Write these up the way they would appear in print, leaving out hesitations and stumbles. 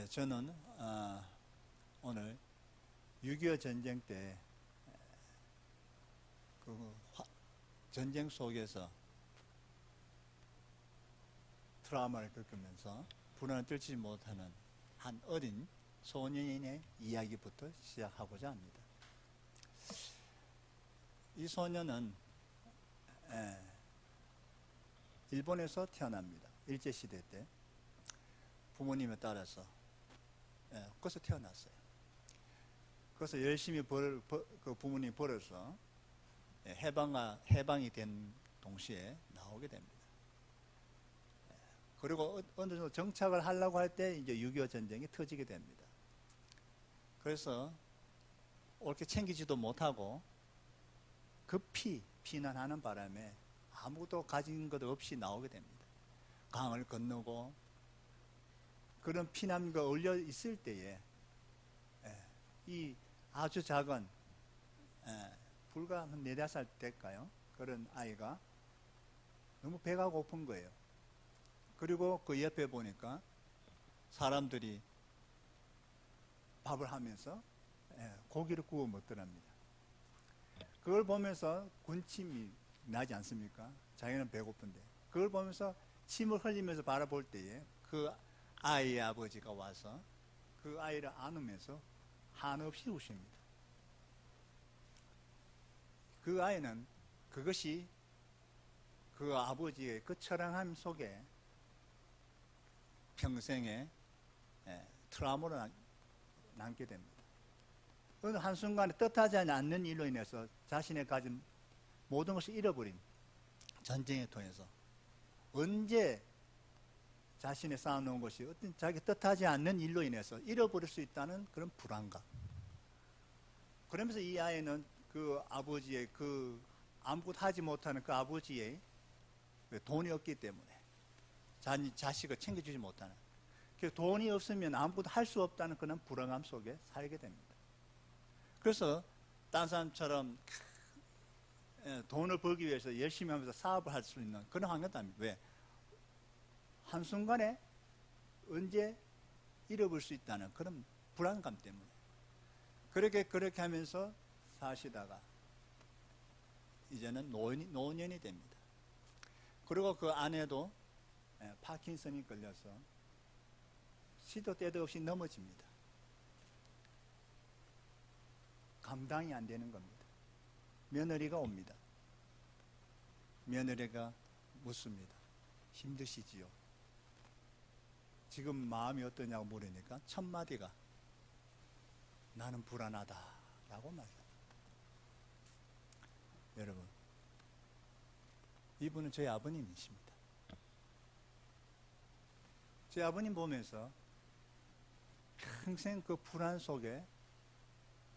저는 오늘 6.25 전쟁 때 그 전쟁 속에서 트라우마를 겪으면서 불안을 떨치지 못하는 한 어린 소년의 이야기부터 시작하고자 합니다. 이 소년은 일본에서 태어납니다. 일제시대 때 부모님에 따라서 거기서 태어났어요. 그래서 열심히 그 부모님이 벌어서 해방이 된 동시에 나오게 됩니다. 그리고 어느 정도 정착을 하려고 할 때 이제 6.25 전쟁이 터지게 됩니다. 그래서 옳게 챙기지도 못하고 급히 피난하는 바람에 아무도 가진 것 없이 나오게 됩니다. 강을 건너고 그런 피난민가 올려 있을 때에 이 아주 작은 불과 한 4-5살 될까요? 그런 아이가 너무 배가 고픈 거예요. 그리고 그 옆에 보니까 사람들이 밥을 하면서 고기를 구워 먹더랍니다. 그걸 보면서 군침이 나지 않습니까? 자기는 배고픈데. 그걸 보면서 침을 흘리면서 바라볼 때에 그 아이의 아버지가 와서 그 아이를 안으면서 한없이 우십니다. 그 아이는 그것이 그 아버지의 그 처량함 속에 평생의 트라우마로 남게 됩니다. 어느 한순간에 뜻하지 않는 일로 인해서 자신의 가진 모든 것을 잃어버린 전쟁을 통해서 언제 자신이 쌓아놓은 것이 어떤 자기 뜻하지 않는 일로 인해서 잃어버릴 수 있다는 그런 불안감. 그러면서 이 아이는 그 아버지의 그 아무것도 하지 못하는 그 아버지의 돈이 없기 때문에 자식을 챙겨주지 못하는, 돈이 없으면 아무것도 할 수 없다는 그런 불안감 속에 살게 됩니다. 그래서 딴 사람처럼 돈을 벌기 위해서 열심히 하면서 사업을 할 수 있는 그런 환경도 아닙니다. 왜? 한순간에 언제 잃어버릴 수 있다는 그런 불안감 때문에 그렇게 하면서 사시다가 이제는 노년이 됩니다. 그리고 그 아내도 파킨슨이 걸려서 시도 때도 없이 넘어집니다. 감당이 안 되는 겁니다. 며느리가 옵니다. 며느리가 묻습니다. 힘드시지요? 지금 마음이 어떠냐고 물으니까 첫 마디가 나는 불안하다라고 말합니다. 여러분, 이분은 저희 아버님이십니다. 제 아버님 보면서 평생 그 불안 속에,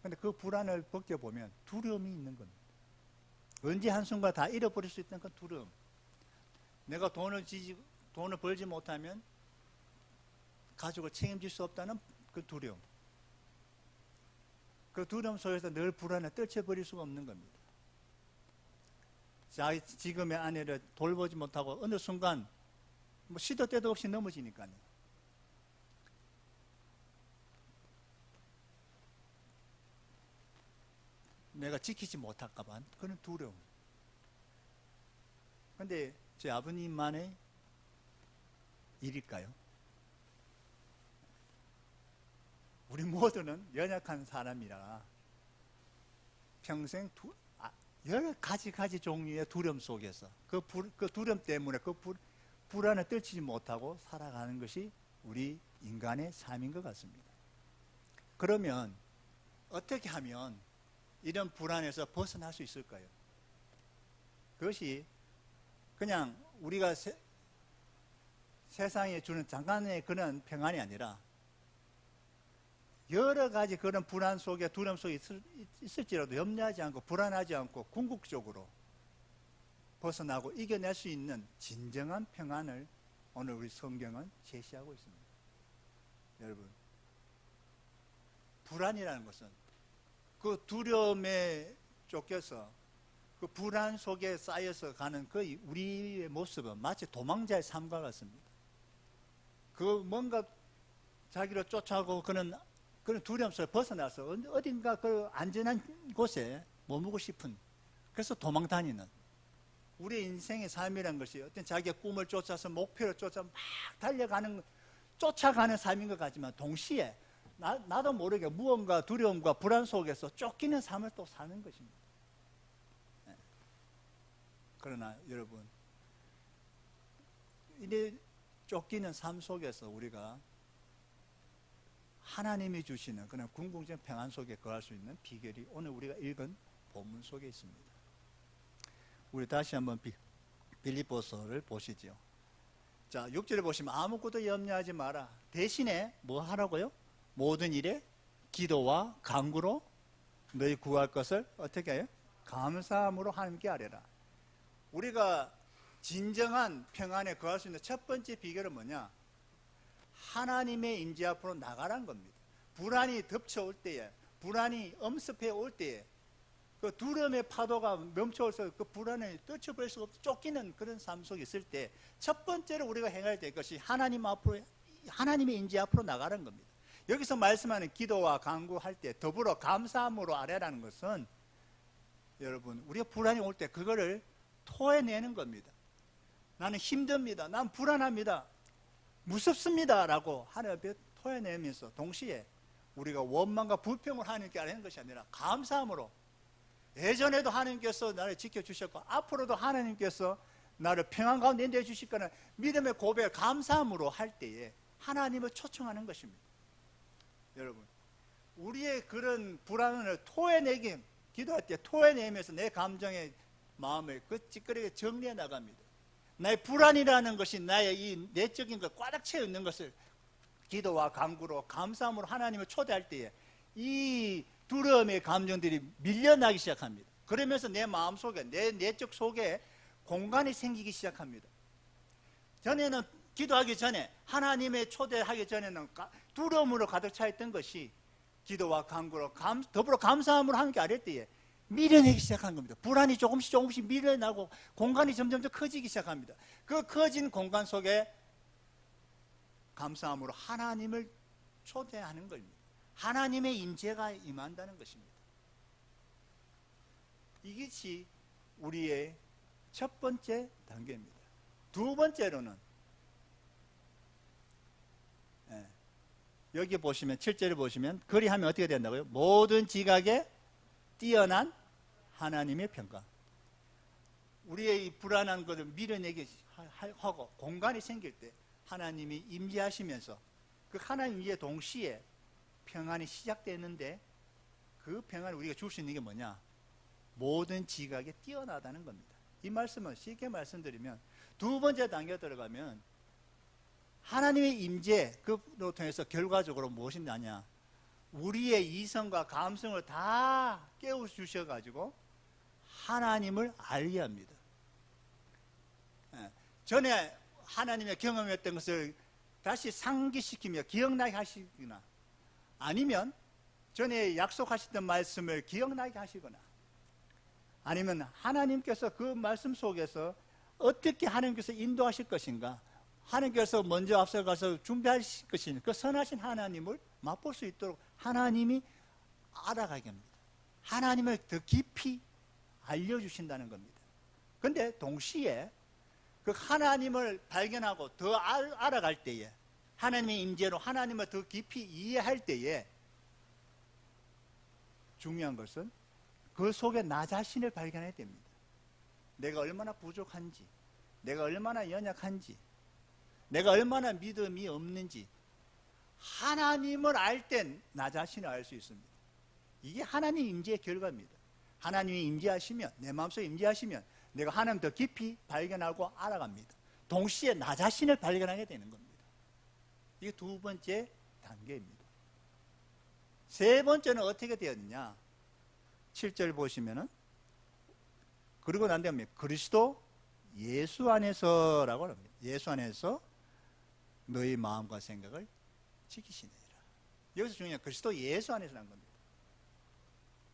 근데 그 불안을 벗겨보면 두려움이 있는 겁니다. 언제 한순간 다 잃어버릴 수 있다는 그 두려움. 내가 돈을 벌지 못하면 가족을 책임질 수 없다는 그 두려움. 그 두려움 속에서 늘 불안에 떨쳐버릴 수가 없는 겁니다. 지금의 아내를 돌보지 못하고 어느 순간 시도 때도 없이 넘어지니까요. 내가 지키지 못할까봐 그런 두려움. 그런데 제 아버님만의 일일까요? 우리 모두는 연약한 사람이라 평생 여러 가지 종류의 두려움 속에서 그 두려움 때문에 불안을 떨치지 못하고 살아가는 것이 우리 인간의 삶인 것 같습니다. 그러면 어떻게 하면 이런 불안에서 벗어날 수 있을까요? 그것이 그냥 우리가 세상에 주는 잠깐의 그런 평안이 아니라 여러 가지 그런 불안 속에 두려움 속에 있을지라도 염려하지 않고 불안하지 않고 궁극적으로 벗어나고 이겨낼 수 있는 진정한 평안을 오늘 우리 성경은 제시하고 있습니다. 여러분, 불안이라는 것은 그 두려움에 쫓겨서 그 불안 속에 쌓여서 가는 그 우리의 모습은 마치 도망자의 삶과 같습니다. 그 뭔가 자기를 쫓아오고 그런 두려움 속에 벗어나서 어딘가 그 안전한 곳에 머무고 싶은, 그래서 도망 다니는, 우리 인생의 삶이라는 것이 어떤 자기의 꿈을 쫓아서 목표를 쫓아 막 달려가는, 쫓아가는 삶인 것 같지만 동시에 나도 모르게 무언가 두려움과 불안 속에서 쫓기는 삶을 또 사는 것입니다. 네. 그러나 여러분, 이래 쫓기는 삶 속에서 우리가 하나님이 주시는 그런 궁극적인 평안 속에 거할 수 있는 비결이 오늘 우리가 읽은 본문 속에 있습니다. 우리 다시 한번 빌립보서를 보시죠. 자, 6절에 보시면 아무것도 염려하지 마라. 대신에 뭐 하라고요? 모든 일에 기도와 간구로 너희 구할 것을 어떻게 해요? 감사함으로 하나님께 아뢰라. 우리가 진정한 평안에 거할 수 있는 첫 번째 비결은 뭐냐? 하나님의 임재 앞으로 나가란 겁니다. 불안이 덮쳐올 때에, 불안이 엄습해 올 때에, 그 두려움의 파도가 멈춰서 그 불안을 떨쳐버릴 수가 없어 쫓기는 그런 삶 속에 있을 때 첫 번째로 우리가 행해야 될 것이 하나님의 임재 앞으로 나가는 겁니다. 여기서 말씀하는 기도와 간구할 때 더불어 감사함으로 아뢰라는 것은, 여러분, 우리가 불안이 올 때 그거를 토해내는 겁니다. 나는 힘듭니다. 난 불안합니다. 무섭습니다. 라고 하나님 앞에 토해내면서 동시에 우리가 원망과 불평을 하나님께 아뢰는 것이 아니라 감사함으로, 예전에도 하나님께서 나를 지켜주셨고 앞으로도 하나님께서 나를 평안 가운데 인도해 주실 거는 믿음의 고백, 감사함으로 할 때에 하나님을 초청하는 것입니다. 여러분, 우리의 그런 불안을 토해내기, 기도할 때 토해내면서 내 감정의 마음을 그 찌끄레게 정리해 나갑니다. 나의 불안이라는 것이 나의 이 내적인 것 꽉 채워 있는 것을 기도와 간구로 감사함으로 하나님을 초대할 때에 이 두려움의 감정들이 밀려나기 시작합니다. 그러면서 내 마음 속에, 내 내적 속에 공간이 생기기 시작합니다. 전에는 기도하기 전에, 하나님의 초대하기 전에는 두려움으로 가득 차 있던 것이 기도와 간구로 더불어 감사함으로 함께 아뢰 때에 밀어내기 시작한 겁니다. 불안이 조금씩 밀려나고 공간이 점점 더 커지기 시작합니다. 그 커진 공간 속에 감사함으로 하나님을 초대하는 겁니다. 하나님의 임재가 임한다는 것입니다. 이것이 우리의 첫 번째 단계입니다. 두 번째로는 여기 보시면 7절을 보시면 그리하면 어떻게 된다고요? 모든 지각에 뛰어난 하나님의 평강. 우리의 이 불안한 것을 밀어내게 하고 공간이 생길 때 하나님이 임재하시면서 그 하나님 임재 동시에 평안이 시작되는데, 그 평안을 우리가 줄 수 있는 게 뭐냐? 모든 지각에 뛰어나다는 겁니다. 이 말씀은 쉽게 말씀드리면 두 번째 단계에 들어가면 하나님의 임재, 그로 통해서 결과적으로 무엇이 나냐? 우리의 이성과 감성을 다 깨워주셔가지고 하나님을 알게 합니다. 전에 하나님의 경험했던 것을 다시 상기시키며 기억나게 하시거나, 아니면 전에 약속하셨던 말씀을 기억나게 하시거나, 아니면 하나님께서 그 말씀 속에서 어떻게 하나님께서 인도하실 것인가, 하나님께서 먼저 앞서가서 준비하실 것인가, 그 선하신 하나님을 맛볼 수 있도록 하나님이 알아가게 합니다. 하나님을 더 깊이 알려주신다는 겁니다. 그런데 동시에 그 하나님을 발견하고 더 알아갈 때에, 하나님의 임재로 하나님을 더 깊이 이해할 때에 중요한 것은 그 속에 나 자신을 발견해야 됩니다. 내가 얼마나 부족한지, 내가 얼마나 연약한지, 내가 얼마나 믿음이 없는지, 하나님을 알 땐 나 자신을 알 수 있습니다. 이게 하나님 임재의 결과입니다. 하나님이 임재하시면, 내 마음속에 임재하시면 내가 하나님 더 깊이 발견하고 알아갑니다. 동시에 나 자신을 발견하게 되는 겁니다. 이게 두 번째 단계입니다. 세 번째는 어떻게 되었느냐? 7절 보시면은, 그리고 난 다음에 그리스도 예수 안에서라고 합니다. 예수 안에서 너희 마음과 생각을 지키시느니라. 여기서 중요한 그리스도 예수 안에서라는 겁니다.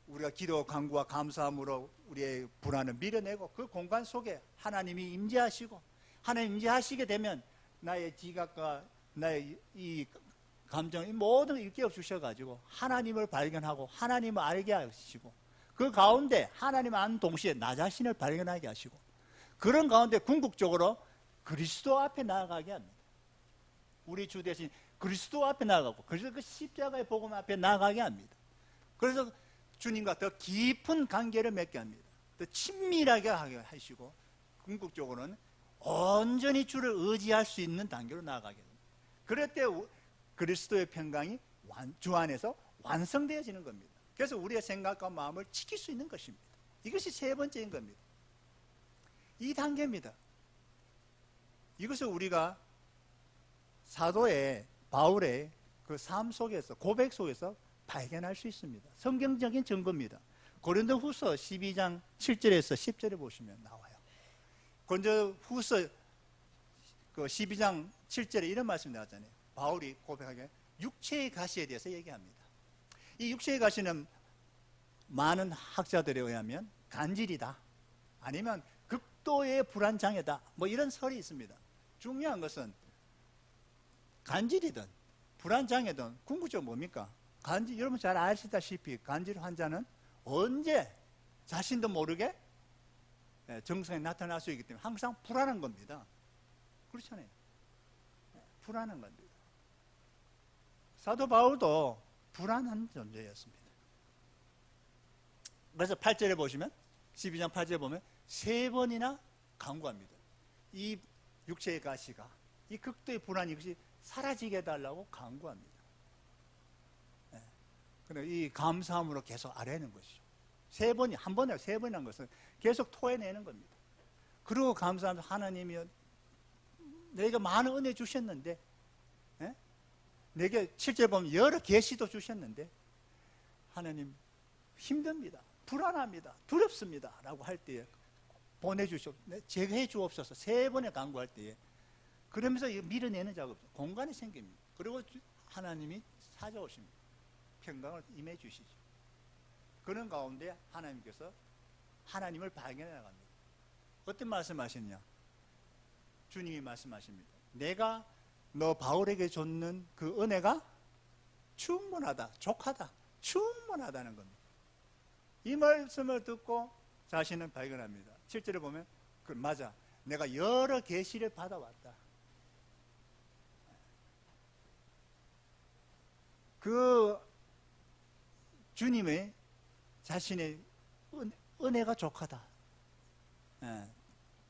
우리가 기도, 간구와 감사함으로 우리의 불안을 밀어내고 그 공간 속에 하나님이 임재하시고, 하나님 임재하시게 되면 나의 지각과 나의 이 감정, 이 모든 걸 일깨워 주셔가지고 하나님을 발견하고 하나님을 알게 하시고 그 가운데 하나님 아는 동시에 나 자신을 발견하게 하시고 그런 가운데 궁극적으로 그리스도 앞에 나아가게 합니다. 우리 주 대신 그리스도 앞에 나아가고 그래서 그 십자가의 복음 앞에 나아가게 합니다. 그래서 주님과 더 깊은 관계를 맺게 합니다. 더 친밀하게 하게 하시고 궁극적으로는 온전히 주를 의지할 수 있는 단계로 나아가게 됩니다. 그럴 때 그리스도의 평강이 주 안에서 완성되어지는 겁니다. 그래서 우리의 생각과 마음을 지킬 수 있는 것입니다. 이것이 세 번째인 겁니다. 이 단계입니다. 이것을 우리가 사도의 바울의 그 삶 속에서 고백 속에서 발견할 수 있습니다. 성경적인 증거입니다. 고린도후서 12장 7절에서 10절에 보시면 나와요. 고린도후서 그 12장 7절에 이런 말씀이 나왔잖아요. 바울이 고백하게 육체의 가시에 대해서 얘기합니다. 이 육체의 가시는 많은 학자들에 의하면 간질이다, 아니면 극도의 불안장애다, 뭐 이런 설이 있습니다. 중요한 것은 간질이든 불안장애든 궁극적으로 뭡니까? 간질, 여러분 잘 아시다시피 간질 환자는 언제 자신도 모르게 증상이 나타날 수 있기 때문에 항상 불안한 겁니다. 그렇잖아요. 불안한 겁니다. 사도 바울도 불안한 존재였습니다. 그래서 8절에 보시면 12장 8절에 보면 3번이나 간구합니다. 이 육체의 가시가 이 극도의 불안 이것이 사라지게 해달라고 간구합니다. 이 감사함으로 계속 아뢰는 것이죠. 3번이, 한 번에 3번이라는 것은 계속 토해내는 겁니다. 그리고 감사하면서 하나님이 내가 많은 은혜 주셨는데, 내게 실제 보면 여러 계시도 주셨는데, 하나님 힘듭니다, 불안합니다, 두렵습니다 라고 할 때에 보내주시옵소서, 제가 해주옵소서 3번에 간구할 때에 그러면서 밀어내는 작업, 공간이 생깁니다. 그리고 하나님이 찾아오십니다. 평강을 임해 주시죠. 그런 가운데 하나님께서 하나님을 발견해 나갑니다. 어떤 말씀하셨냐? 주님이 말씀하십니다. 내가 너 바울에게 줬는 그 은혜가 충분하다, 족하다, 충분하다는 겁니다. 이 말씀을 듣고 자신은 발견합니다. 7절에 보면 맞아, 내가 여러 계시를 받아왔다. 그 주님의 자신의 은혜가 족하다.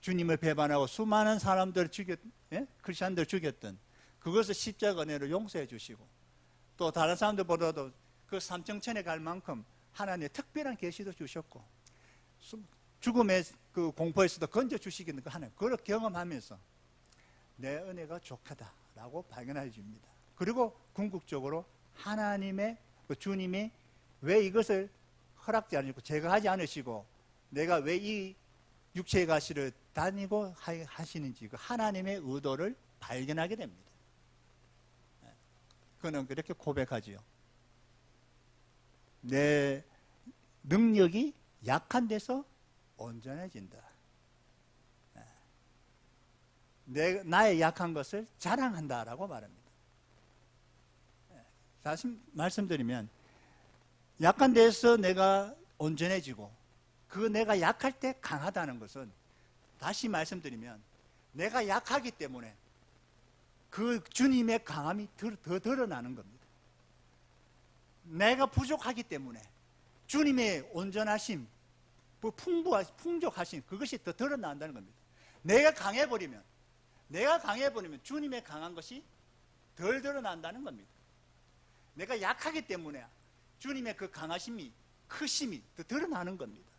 주님을 배반하고 수많은 사람들을 크리스천들을 죽였던 그것을 십자가 은혜로 용서해 주시고, 또 다른 사람들보다도 그 삼층천에 갈 만큼 하나님의 특별한 계시도 주셨고, 죽음의 그 공포에서도 건져 주시겠는 그 하나님, 그걸 경험하면서 내 은혜가 족하다라고 발견해 줍니다. 그리고 궁극적으로 하나님의 그 주님이 왜 이것을 허락지 않으시고 제가 하지 않으시고 내가 왜 이 육체의 가시를 다니고 하시는지 그 하나님의 의도를 발견하게 됩니다. 그는 그렇게 고백하지요. 내 능력이 약한 데서 온전해진다. 나의 약한 것을 자랑한다라고 말합니다. 다시 말씀드리면 약한 데서 내가 온전해지고 그 내가 약할 때 강하다는 것은, 다시 말씀드리면 내가 약하기 때문에 그 주님의 강함이 더 드러나는 겁니다. 내가 부족하기 때문에 주님의 온전하심, 풍족하심, 그것이 더 드러난다는 겁니다. 내가 강해버리면 주님의 강한 것이 덜 드러난다는 겁니다. 내가 약하기 때문에 주님의 그 강하심이, 크심이 더 드러나는 겁니다.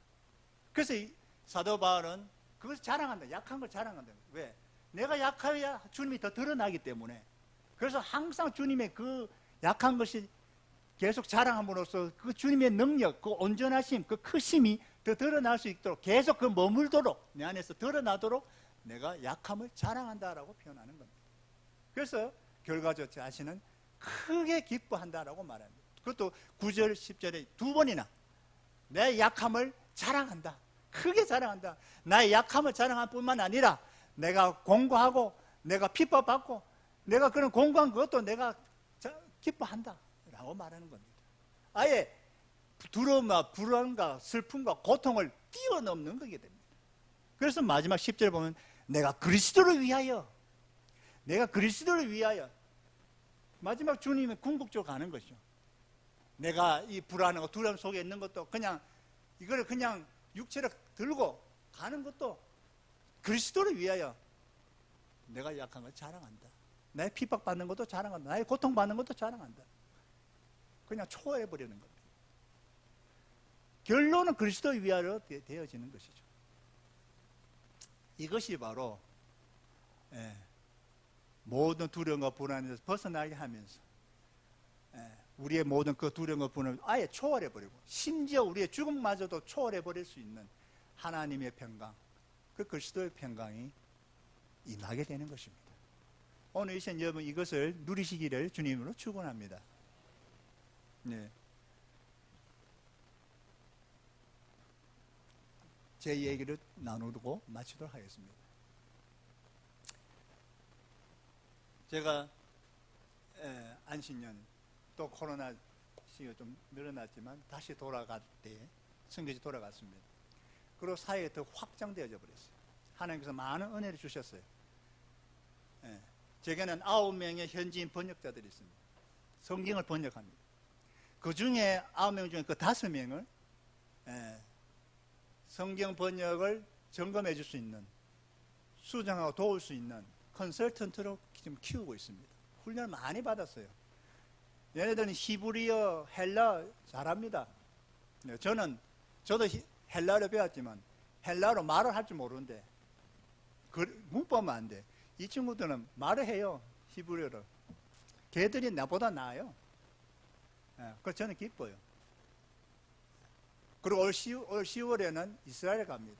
그래서 이 사도 바울은 그것을 자랑한다. 약한 걸 자랑한다. 왜? 내가 약해야 주님이 더 드러나기 때문에. 그래서 항상 주님의 그 약한 것이 계속 자랑함으로써 그 주님의 능력, 그 온전하심, 그 크심이 더 드러날 수 있도록 계속 그 머물도록, 내 안에서 드러나도록 내가 약함을 자랑한다라고 표현하는 겁니다. 그래서 결과적으로 자신은 크게 기뻐한다라고 말합니다. 그것도 9절, 10절에 2번이나 내 약함을 자랑한다, 크게 자랑한다. 나의 약함을 자랑할 뿐만 아니라 내가 공고하고 내가 핍박받고 내가 그런 공고한 그것도 내가 기뻐한다 라고 말하는 겁니다. 아예 두려움과 불안과 슬픔과 고통을 뛰어넘는 거게 됩니다. 그래서 마지막 10절 보면 내가 그리스도를 위하여, 내가 그리스도를 위하여, 마지막 주님의 궁극적으로 가는 것이죠. 내가 이 불안하고 두려움 속에 있는 것도 그냥 이걸 그냥 육체를 들고 가는 것도 그리스도를 위하여 내가 약한 걸 자랑한다. 나의 핍박받는 것도 자랑한다. 나의 고통받는 것도 자랑한다. 그냥 초월해버리는 겁니다. 결론은 그리스도를 위하여 되어지는 것이죠. 이것이 바로 모든 두려움과 불안에서 벗어나게 하면서 우리의 모든 그 두려움과 불안을 아예 초월해버리고 심지어 우리의 죽음마저도 초월해버릴 수 있는 하나님의 평강, 그 그리스도의 평강이 임하게 되는 것입니다. 오늘 이 시간 여러분 이것을 누리시기를 주님으로 축원합니다. 네. 제 얘기를 나누고 마치도록 하겠습니다. 제가 안식년 또 코로나 시기가 좀 늘어났지만 다시 돌아갈 때 선교지 돌아갔습니다. 그리고 사회에 더 확장되어져 버렸어요. 하나님께서 많은 은혜를 주셨어요. 제게는 9명의 현지인 번역자들이 있습니다. 성경을 번역합니다. 그 중에 9명 중에 그 5명을 성경 번역을 점검해 줄 수 있는, 수정하고 도울 수 있는 컨설턴트로 지금 키우고 있습니다. 훈련을 많이 받았어요. 얘네들은 히브리어, 헬라 잘합니다. 저도 헬라어를 배웠지만 헬라어로 말을 할 줄 모르는데 문법은 안 돼. 이 친구들은 말을 해요. 히브리어로. 걔들이 나보다 나아요. 그래서 저는 기뻐요. 그리고 올 10월에는 이스라엘 갑니다.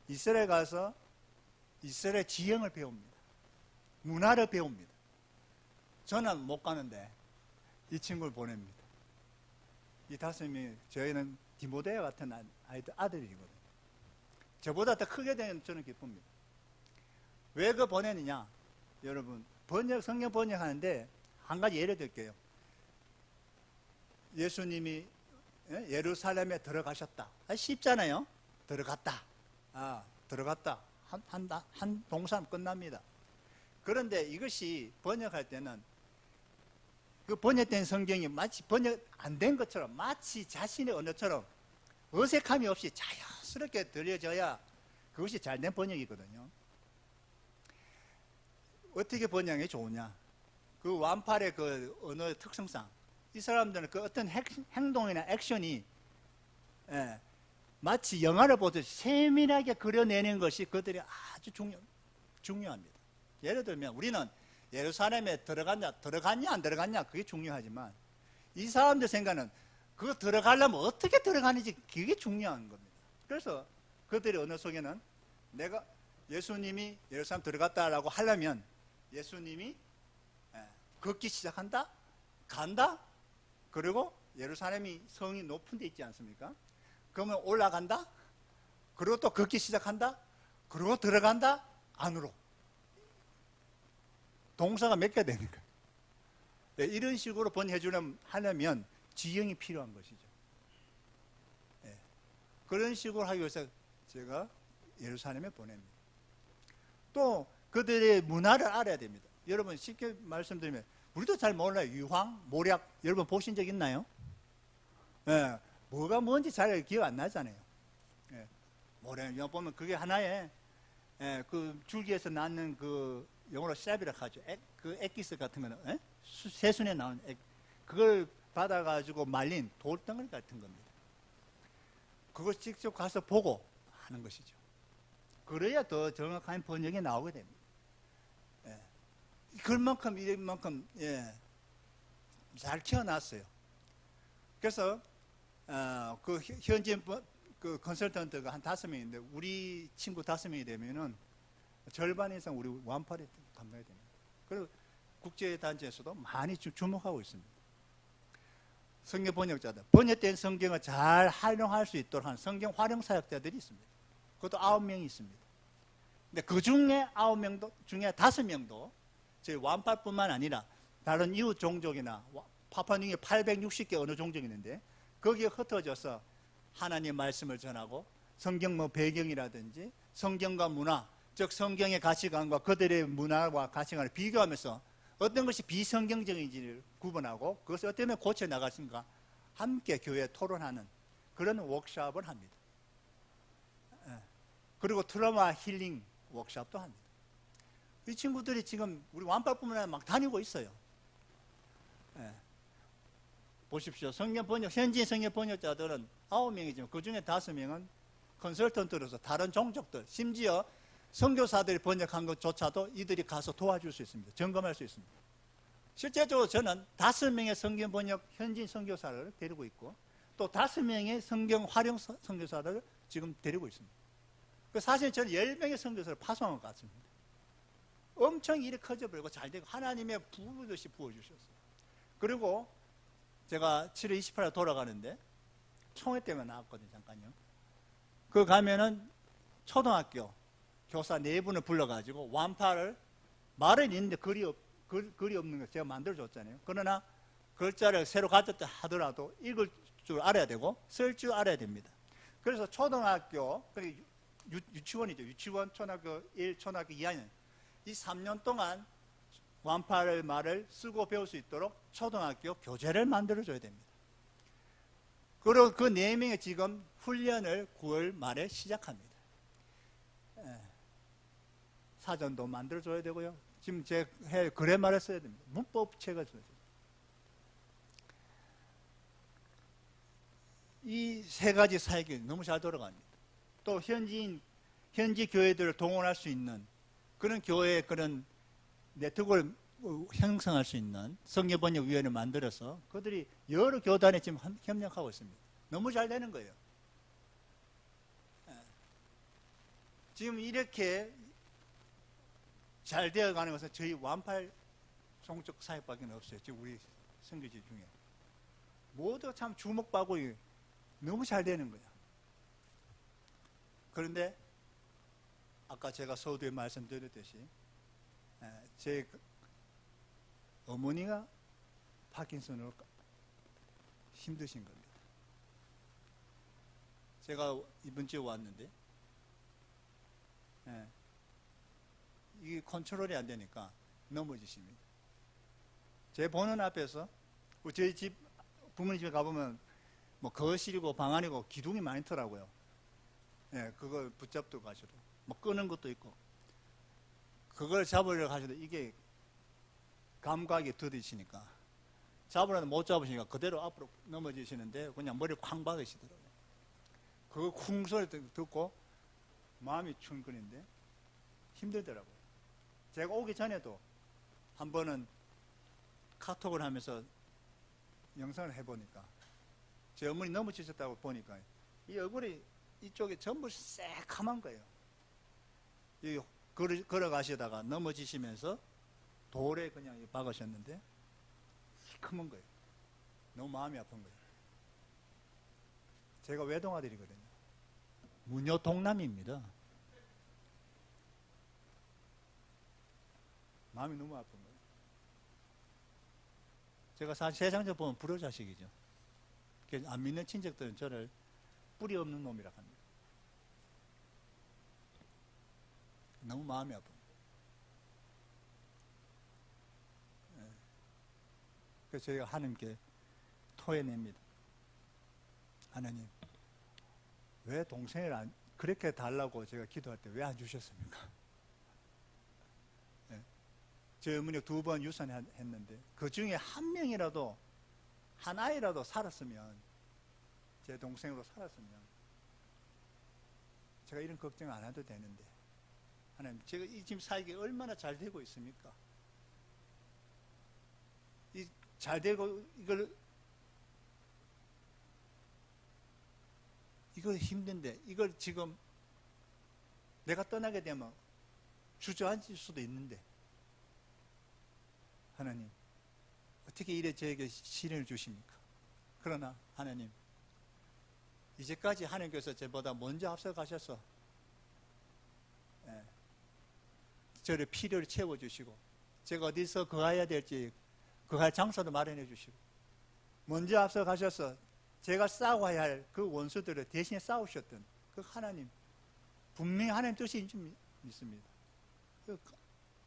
이스라엘 가서 이스라엘 지형을 배웁니다. 문화를 배웁니다. 저는 못 가는데 이 친구를 보냅니다. 이 5명이 저희는 디모데와 같은 아들이거든요. 저보다 더 크게 되면 저는 기쁩니다. 왜 그 보내느냐? 여러분, 성경 번역하는데 한 가지 예를 들게요. 예수님이 예루살렘에 들어가셨다. 쉽잖아요. 들어갔다. 들어갔다. 한 동사는 끝납니다. 그런데 이것이 번역할 때는 그 번역된 성경이 마치 번역 안 된 것처럼, 마치 자신의 언어처럼 어색함이 없이 자연스럽게 들려져야 그것이 잘된 번역이거든요. 어떻게 번역이 좋으냐? 그 완팔의 그 언어의 특성상 이 사람들은 그 어떤 행동이나 액션이 마치 영화를 보듯이 세밀하게 그려내는 것이 그들이 아주 중요합니다. 예를 들면 우리는 예루살렘에 들어갔냐 안 들어갔냐 그게 중요하지만 이 사람들 생각은 그거 들어가려면 어떻게 들어가는지 그게 중요한 겁니다. 그래서 그들의 언어 속에는 내가 예수님이 예루살렘 들어갔다라고 하려면 예수님이 걷기 시작한다, 간다, 그리고 예루살렘이 성이 높은 데 있지 않습니까? 그러면 올라간다, 그리고 또 걷기 시작한다, 그리고 들어간다, 안으로. 동사가 몇 개 되는 거예요. 이런 식으로 하려면 지형이 필요한 것이죠. 그런 식으로 하기 위해서 제가 예루살렘에 보냅니다. 또 그들의 문화를 알아야 됩니다. 여러분 쉽게 말씀드리면 우리도 잘 몰라요. 유황, 모략 여러분 보신 적 있나요? 뭐가 뭔지 잘 기억 안 나잖아요. 모략 보면 그게 하나의 그 줄기에서 낳는 그 영어로 샵이라고 하죠. 그 액기스 같은 거는 새순에 나온 그걸 받아가지고 말린 돌덩어리 같은 겁니다. 그걸 직접 가서 보고 하는 것이죠. 그래야 더 정확한 번역이 나오게 됩니다. 그만큼 이만큼 잘 키워놨어요. 그래서 그 현지 그 컨설턴트가 한 5명인데 우리 친구 5명이 되면은 절반 이상 우리 완팔에 감당이 됩니다. 그리고 국제단체에서도 많이 주목하고 있습니다. 성경 번역자들, 번역된 성경을 잘 활용할 수 있도록 하는 성경 활용 사역자들이 있습니다. 그것도 9명이 있습니다. 근데 그 중에 9명 중에 5명도 저희 완팔뿐만 아니라 다른 이웃 종족이나 파푸아뉴기니아 860개 어느 종족이 있는데 거기에 흩어져서 하나님 말씀을 전하고 성경 뭐 배경이라든지 성경과 문화, 즉 성경의 가치관과 그들의 문화와 가치관을 비교하면서 어떤 것이 비성경적인지를 구분하고 그것을 어떻게 하면 고쳐 나가신가 함께 교회에 토론하는 그런 워크숍을 합니다. 그리고 트라우마 힐링 워크숍도 합니다. 이 친구들이 지금 우리 완파뿐만 아니라 막 다니고 있어요. 보십시오. 성경 번역, 현지인 성경 번역자들은 9명이지만 그 중에 5명은 컨설턴트로서 다른 종족들, 심지어 선교사들이 번역한 것조차도 이들이 가서 도와줄 수 있습니다. 점검할 수 있습니다. 실제적으로 저는 5명의 성경 번역 현지인 선교사를 데리고 있고 또 5명의 성경 활용 선교사들을 지금 데리고 있습니다. 사실 저는 10명의 선교사를 파송한 것 같습니다. 엄청 일이 커져버리고 잘 되고 하나님의 부으듯이 부어주셨어요. 그리고 제가 7월 28일 돌아가는데 총회 때문에 나왔거든요. 잠깐요. 그 가면은 초등학교 교사 4분을 불러가지고 완파를 말은 있는데 글이 없는 거 제가 만들어줬잖아요. 그러나 글자를 새로 가졌다 하더라도 읽을 줄 알아야 되고 쓸 줄 알아야 됩니다. 그래서 초등학교 그리고 유치원이죠. 유치원, 초등학교 1, 초등학교 2학년 이 3년 동안 완파를 말을 쓰고 배울 수 있도록 초등학교 교재를 만들어줘야 됩니다. 그리고 그 4명이 지금 훈련을 9월 말에 시작합니다. 사전도 만들어줘야 되고요. 지금 제 그래말을 써야 됩니다. 문법책을 써야 됩니다. 이 3가지 사역이 너무 잘 돌아갑니다. 또 현지 교회들을 동원할 수 있는 그런 교회의 그런 네트워크를 형성할 수 있는 성경번역위원회를 만들어서 그들이 여러 교단에 지금 협력하고 있습니다. 너무 잘 되는 거예요. 지금 이렇게 잘 되어가는 것은 저희 완팔 종족 사역밖에 없어요. 지금 우리 선교지 중에 모두 참 주목받고 너무 잘 되는 거야. 그런데 아까 제가 서두에 말씀드렸듯이 제 어머니가 파킨슨으로 힘드신 겁니다. 제가 이번 주에 왔는데 이게 컨트롤이 안 되니까 넘어지십니다. 제 보는 앞에서 저희 집 부모님 집에 가보면 뭐 거실이고 방 안이고 기둥이 많더라고요. 그걸 붙잡도 가셔도 뭐 끄는 것도 있고 그걸 잡으려고 하셔도 이게 감각이 더디시니까 잡으려도 못 잡으시니까 그대로 앞으로 넘어지시는데 그냥 머리를 쾅 박으시더라고요. 그거 쿵 소리 듣고 마음이 춘근인데 힘들더라고요. 제가 오기 전에도 한 번은 카톡을 하면서 영상을 해보니까 제 어머니 넘어지셨다고 보니까 이 얼굴이 이쪽에 전부 새카만 거예요. 걸어가시다가 넘어지시면서 돌에 그냥 박으셨는데 시커먼 거예요. 너무 마음이 아픈 거예요. 제가 외동아들이거든요. 무녀 동남입니다. 마음이 너무 아픈 거예요. 제가 사실 세상적으로 보면 불효자식이죠. 안 믿는 친척들은 저를 뿌리 없는 놈이라 합니다. 너무 마음이 아픕니다. 그래서 저희가 하나님께 토해냅니다. 하나님, 왜 동생을 그렇게 달라고 제가 기도할 때 왜 안 주셨습니까? 저희 어머니가 2번 유산했는데 그 중에 한 명이라도 한 아이라도 살았으면 제 동생으로 살았으면 제가 이런 걱정 안 해도 되는데 하나님 제가 이 지금 사역이 얼마나 잘 되고 있습니까? 이 잘 되고 이거 힘든데 이걸 지금 내가 떠나게 되면 주저앉을 수도 있는데 하나님 어떻게 이래 저에게 시련을 주십니까? 그러나 하나님 이제까지 하나님께서 저보다 먼저 앞서 가셔서 저를 필요를 채워주시고 제가 어디서 거해야 될지 할 장소도 마련해 주시고, 먼저 앞서 가셔서 제가 싸워야 할 그 원수들을 대신에 싸우셨던 그 하나님, 분명히 하나님 뜻인 줄 믿습니다.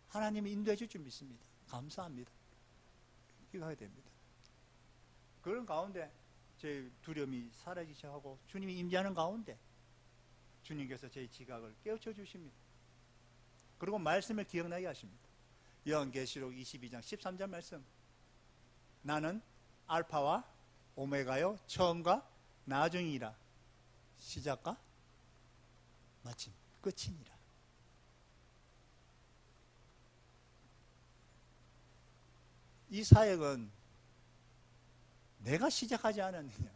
하나님이 인도해 줄 줄 믿습니다. 감사합니다. 기도해야 됩니다. 그런 가운데 제 두려움이 사라지셔 하고 주님이 임재하는 가운데 주님께서 제 지각을 깨우쳐 주십니다. 그리고 말씀을 기억나게 하십니다. 요한계시록 22장 13절 말씀, 나는 알파와 오메가요 처음과 나중이라, 시작과 마침 끝이니라. 이 사역은 내가 시작하지 않았느냐,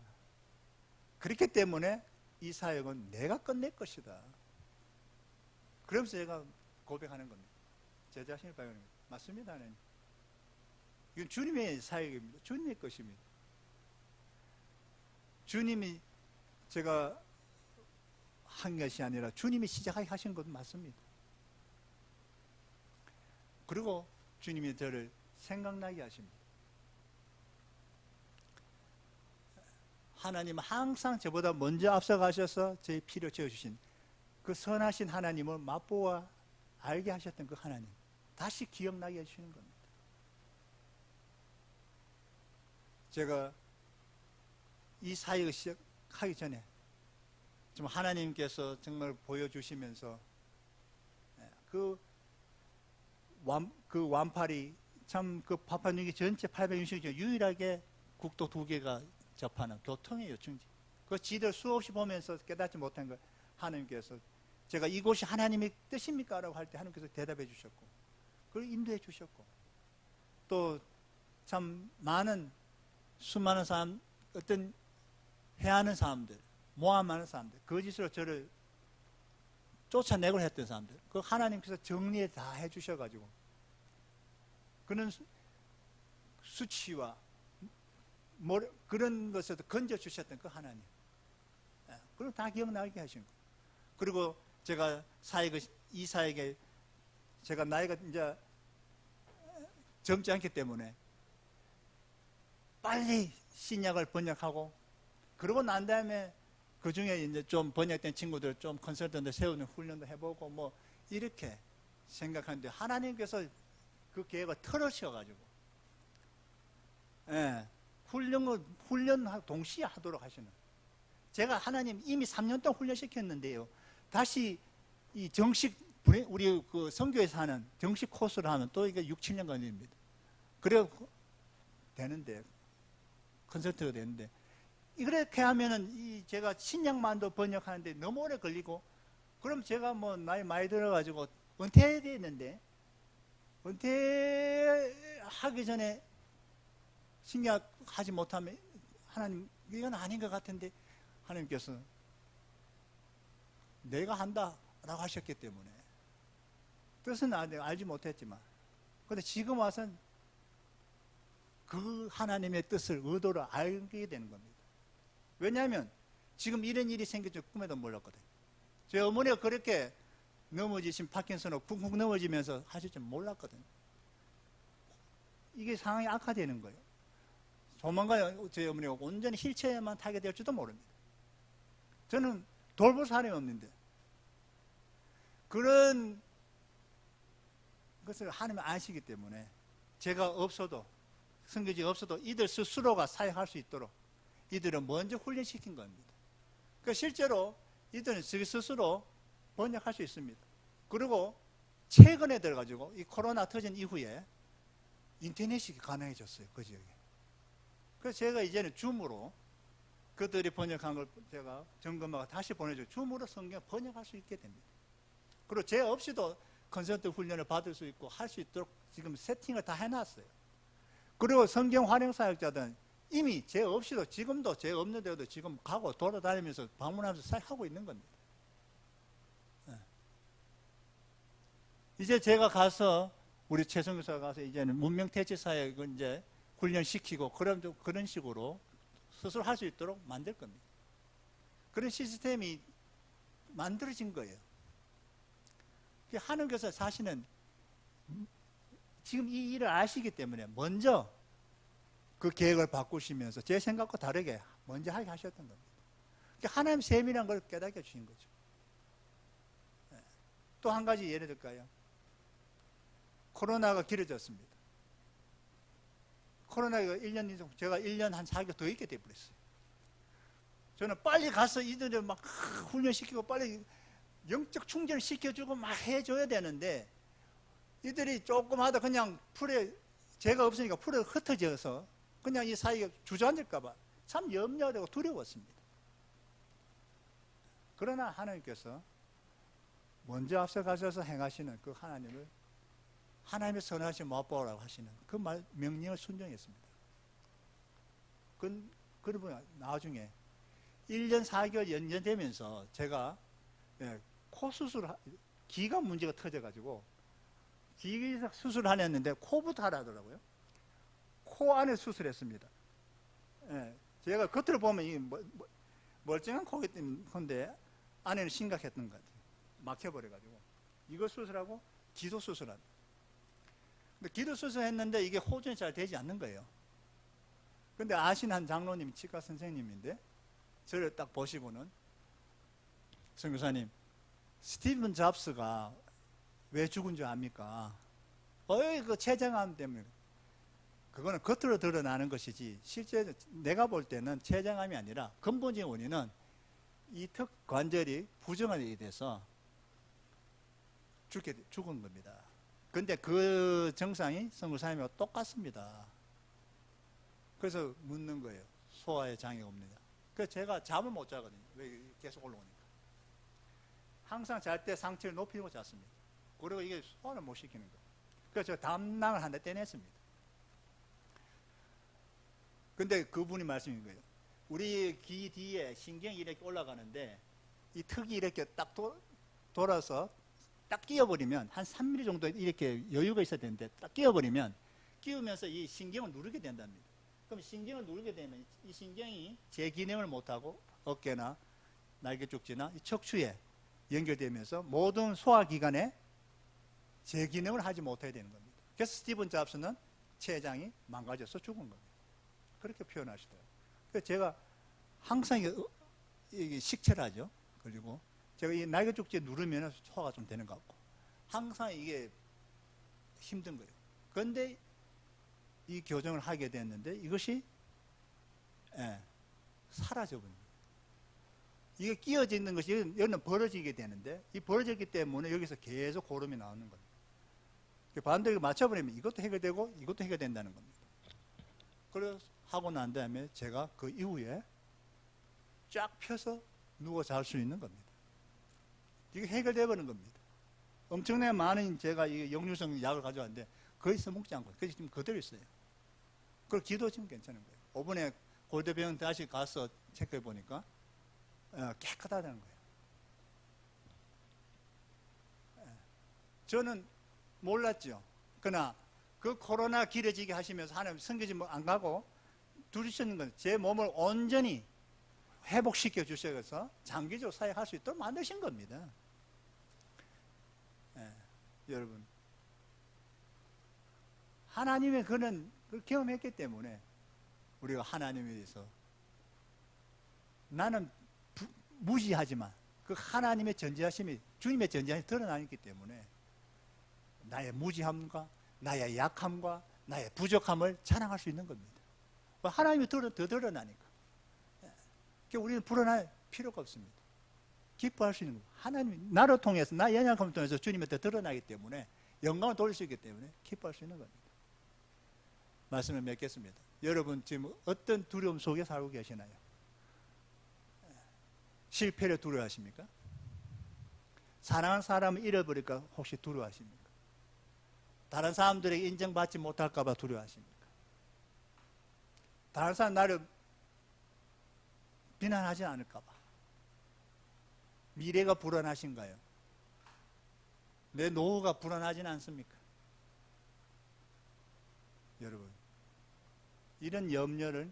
그렇기 때문에 이 사역은 내가 끝낼 것이다. 그러면서 제가 고백하는 겁니다. 제 자신을 발견합니다. 맞습니다, 하나님. 이건 주님의 사역입니다. 주님의 것입니다. 주님이 제가 한 것이 아니라 주님이 시작하게 하신 것도 맞습니다. 그리고 주님이 저를 생각나게 하십니다. 하나님은 항상 저보다 먼저 앞서가셔서 제 피를 채워주신 그 선하신 하나님을 맛보아 알게 하셨던 그 하나님, 다시 기억나게 해주시는 겁니다. 제가 이 사역을 시작하기 전에 좀 하나님께서 정말 보여주시면서 그 완팔이 참 그 파푸아뉴기니 전체 860개 중 유일하게 국도 2개가 접하는 교통의 요충지, 그 지들 수없이 보면서 깨닫지 못한 걸 하나님께서, 제가 이곳이 하나님의 뜻입니까? 라고 할 때 하나님께서 대답해 주셨고, 그걸 인도해 주셨고, 또 참 많은 수많은 사람, 어떤 해하는 사람들, 모함하는 사람들, 거짓으로 저를 쫓아내고 했던 사람들, 그 하나님께서 정리에 다 해주셔가지고 그런 수치와 그런 것에도 건져주셨던 그 하나님, 그걸 다 기억나게 하신 거예요. 그리고 제가 이 사역에 제가 나이가 이제 젊지 않기 때문에 빨리 신약을 번역하고, 그러고 난 다음에 그 중에 이제 좀 번역된 친구들 좀 컨설턴트 세우는 훈련도 해보고 뭐 이렇게 생각하는데, 하나님께서 그 계획을 털으셔가지고, 훈련하고 동시에 하도록 하시는. 제가 하나님 이미 3년 동안 훈련시켰는데요, 다시 이 정식, 우리 그 선교에서 하는 정식 코스를 하면 또 이게 6, 7년 걸립니다. 그래 되는데, 컨설트가 되는데, 이렇게 하면은 제가 신약만도 번역하는데 너무 오래 걸리고, 그럼 제가 뭐 나이 많이 들어가지고 은퇴해야 되는데, 은퇴하기 전에 신약 하지 못하면 하나님 이건 아닌 것 같은데, 하나님께서 내가 한다 라고 하셨기 때문에 뜻은 알지 못했지만, 그런데 지금 와서는 그 하나님의 뜻을, 의도를 알게 되는 겁니다. 왜냐하면 지금 이런 일이 생길 줄 꿈에도 몰랐거든요. 제 어머니가 그렇게 넘어지신 파킨슨으로 쿵쿵 넘어지면서 하실 줄 몰랐거든요. 이게 상황이 악화되는 거예요. 조만간 제 어머니가 온전히 휠체어만 타게 될지도 모릅니다. 저는 돌볼 사람이 없는데, 그런 것을 하나님이 아시기 때문에 제가 없어도, 선교지가 없어도 이들 스스로가 사역할 수 있도록 이들은 먼저 훈련시킨 겁니다. 그러니까 실제로 이들은 스스로 번역할 수 있습니다. 그리고 최근에 들어가지고 이 코로나 터진 이후에 인터넷이 가능해졌어요, 그 지역에. 그래서 제가 이제는 줌으로 그들이 번역한 걸 제가 점검하고 다시 보내주고 줌으로 성경 번역할 수 있게 됩니다. 그리고 제 없이도 컨설트 훈련을 받을 수 있고 할 수 있도록 지금 세팅을 다 해놨어요. 그리고 성경 활용 사역자들은 이미 제 없이도, 지금도 제 없는 데도 지금 가고 돌아다니면서 방문하면서 사역하고 있는 겁니다. 이제 제가 가서, 우리 최성교사가 가서 이제는 문명태치 사역을 이제 훈련시키고, 그런 식으로 스스로 할 수 있도록 만들 겁니다. 그런 시스템이 만들어진 거예요. 하나님께서 사실은 지금 이 일을 아시기 때문에 먼저 그 계획을 바꾸시면서 제 생각과 다르게 먼저 하게 하셨던 겁니다. 하나님 셈이란 걸 깨닫게 주신 거죠. 또 한 가지 예를 들까요? 코로나가 길어졌습니다. 코로나가 1년 이상, 제가 1년 한 4개월 더 있게 돼버렸어요. 저는 빨리 가서 이들을 막 훈련시키고 빨리 영적 충전을 시켜주고 막 해줘야 되는데 이들이 조금 하다 그냥 풀에, 제가 없으니까 풀에 흩어져서 그냥 이 사이에 주저앉을까봐 참 염려되고 두려웠습니다. 그러나 하나님께서 먼저 앞서가셔서 행하시는 그 하나님을, 하나님의 선하신 맛보라고 하시는 그 명령을 순종했습니다. 그러면 나중에 1년 4개월 연장되면서 제가 코 수술, 기가 문제가 터져가지고 기 수술을 하냈는데 코부터 하라더라고요. 코 안에 수술했습니다. 제가 겉으로 보면 이 멀쩡한 코기 때문에 안에는 심각했던 것 같아요. 막혀버려가지고 이거 수술하고 기도 수술합니다. 근데 기도 수술했는데 이게 호전이 잘 되지 않는 거예요. 근데 아신 한 장로님이 치과 선생님인데 저를 딱 보시고는, 선교사님, 스티븐 잡스가 왜 죽은 줄 압니까? 그 췌장암 때문에. 그거는 겉으로 드러나는 것이지 실제 내가 볼 때는 췌장암이 아니라 근본적인 원인은 이 턱 관절이 부정하게 돼서 죽은 겁니다. 근데 그 증상이 선교사님하고 똑같습니다. 그래서 묻는 거예요. 소화에 장애가 옵니다. 그래서 제가 잠을 못 자거든요. 왜 계속 올라오니까. 항상 잘 때 상체를 높이고 잤습니다. 그리고 이게 소화를 못 시키는 거예요. 그래서 제가 담낭을 한 대 떼냈습니다. 근데 그분이 말씀인 거예요. 우리 귀 뒤에 신경이 이렇게 올라가는데 이 턱이 이렇게 딱 돌아서 딱 끼워버리면 한 3mm 정도 이렇게 여유가 있어야 되는데 딱 끼워버리면 끼우면서 이 신경을 누르게 된답니다. 그럼 신경을 누르게 되면 이 신경이 제 기능을 못하고 어깨나 날개쪽지나 이 척추에 연결되면서 모든 소화기관에 제 기능을 하지 못해야 되는 겁니다. 그래서 스티븐 잡스는 췌장이 망가져서 죽은 겁니다. 그렇게 표현하시더라고요. 그래서 제가 항상 이게 식체라죠. 그리고 제가 이 날개쪽지에 누르면 소화가 좀 되는 것 같고 항상 이게 힘든 거예요. 그런데 이 교정을 하게 됐는데 이것이 사라져버립니다. 이게 끼어져 있는 것이 여기는 벌어지게 되는데 이 벌어졌기 때문에 여기서 계속 고름이 나오는 겁니다. 반대로 맞춰버리면 이것도 해결되고 이것도 해결된다는 겁니다. 그래서 하고 난 다음에 제가 그 이후에 쫙 펴서 누워 잘 수 있는 겁니다. 이게 해결되어 버리는 겁니다. 엄청나게 많은 제가 이 역류성 약을 가져왔는데 거의 써먹지 않고 그래서 지금 그대로 있어요. 그리고 기도 지금 괜찮은 거예요. 5번에 골대병원 다시 가서 체크해 보니까 깨끗하다는 거예요. 저는 몰랐죠. 그러나 그 코로나 길어지게 하시면서 하나님 성교지 안 가고 두르시는 건 제 몸을 온전히 회복시켜 주셔서 장기적으로 사역할 수 있도록 만드신 겁니다. 여러분, 하나님의 그는 경험했기 때문에 우리가 하나님에 대해서 나는 무지하지만 그 하나님의 전지하심이, 주님의 전지하심이 드러나기 때문에 나의 무지함과 나의 약함과 나의 부족함을 자랑할 수 있는 겁니다. 하나님이 더 드러나니까. 우리는 불안할 필요가 없습니다. 기뻐할 수 있는 겁니다. 하나님이 나를 통해서, 나의 연약함을 통해서 주님이 더 드러나기 때문에 영광을 돌릴 수 있기 때문에 기뻐할 수 있는 겁니다. 말씀을 맺겠습니다. 여러분 지금 어떤 두려움 속에 살고 계시나요? 실패를 두려워하십니까? 사랑하는 사람을 잃어버릴까 혹시 두려워하십니까? 다른 사람들에게 인정받지 못할까 봐 두려워하십니까? 다른 사람 나를 비난하지 않을까 봐 미래가 불안하신가요? 내 노후가 불안하진 않습니까? 여러분, 이런 염려를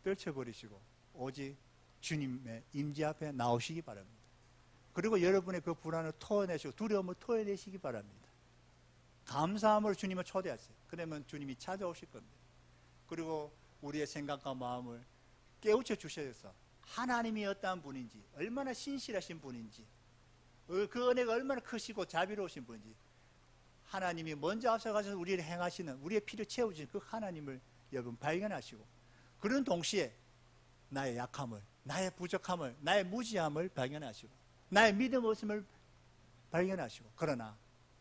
떨쳐버리시고 오직 주님의 임재 앞에 나오시기 바랍니다. 그리고 여러분의 그 불안을 토해내시고 두려움을 토해내시기 바랍니다. 감사함으로 주님을 초대하세요. 그러면 주님이 찾아오실 겁니다. 그리고 우리의 생각과 마음을 깨우쳐 주셔서 하나님이 어떠한 분인지, 얼마나 신실하신 분인지, 그 은혜가 얼마나 크시고 자비로우신 분인지, 하나님이 먼저 앞서가셔서 우리를 행하시는, 우리의 피를 채우시는 그 하나님을 여러분 발견하시고, 그런 동시에 나의 약함을, 나의 부족함을, 나의 무지함을 발견하시고, 나의 믿음 없음을 발견하시고, 그러나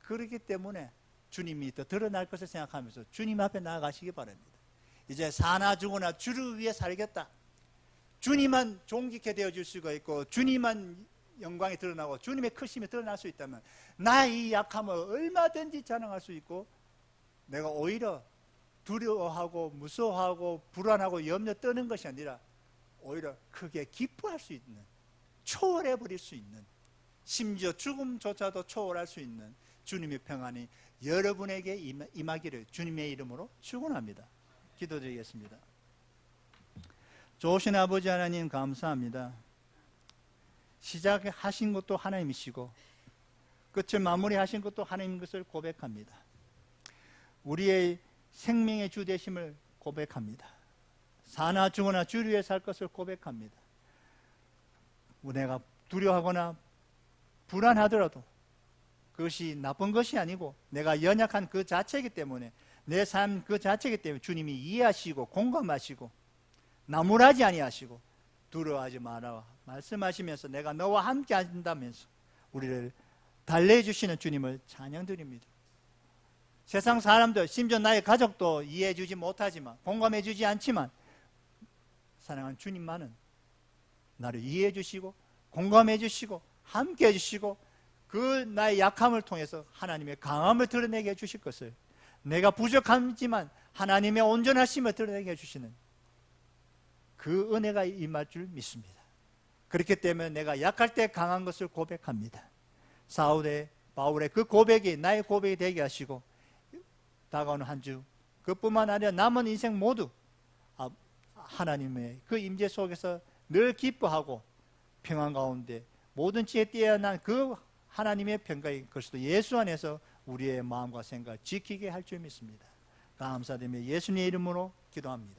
그렇기 때문에 주님이 더 드러날 것을 생각하면서 주님 앞에 나아가시기 바랍니다. 이제 사나 죽으나 주를 위해 살겠다. 주님만 존귀케 되어줄 수가 있고, 주님만 영광이 드러나고 주님의 크심이 드러날 수 있다면 나의 이 약함을 얼마든지 자랑할 수 있고, 내가 오히려 두려워하고 무서워하고 불안하고 염려 떠는 것이 아니라 오히려 크게 기뻐할 수 있는, 초월해 버릴 수 있는, 심지어 죽음조차도 초월할 수 있는 주님의 평안이 여러분에게 임하기를 주님의 이름으로 축원합니다. 기도드리겠습니다. 좋으신 아버지 하나님, 감사합니다. 시작하신 것도 하나님이시고 끝을 마무리하신 것도 하나님인 것을 고백합니다. 우리의 생명의 주 되심을 고백합니다. 사나 죽으나 주를 위해 살 것을 고백합니다. 내가 두려워하거나 불안하더라도 그것이 나쁜 것이 아니고 내가 연약한 그 자체이기 때문에, 내 삶 그 자체이기 때문에 주님이 이해하시고 공감하시고 나무라지 아니하시고 두려워하지 마라 말씀하시면서 내가 너와 함께 한다면서 우리를 달래주시는 주님을 찬양드립니다. 세상 사람들, 심지어 나의 가족도 이해해주지 못하지만, 공감해주지 않지만 사랑하는 주님만은 나를 이해해주시고 공감해주시고 함께해주시고 그 나의 약함을 통해서 하나님의 강함을 드러내게 해주실 것을, 내가 부족하지만 하나님의 온전하심을 드러내게 해주시는 그 은혜가 임할 줄 믿습니다. 그렇기 때문에 내가 약할 때 강한 것을 고백합니다. 바울의 그 고백이 나의 고백이 되게 하시고, 다가오는 한 주 그뿐만 아니라 남은 인생 모두 하나님의 그 임재 속에서 늘 기뻐하고 평안 가운데 모든 지혜에 뛰어난 그 하나님의 평강이 그리스도 예수 안에서 우리의 마음과 생각을 지키게 할 줄 믿습니다. 감사드리며 예수님의 이름으로 기도합니다.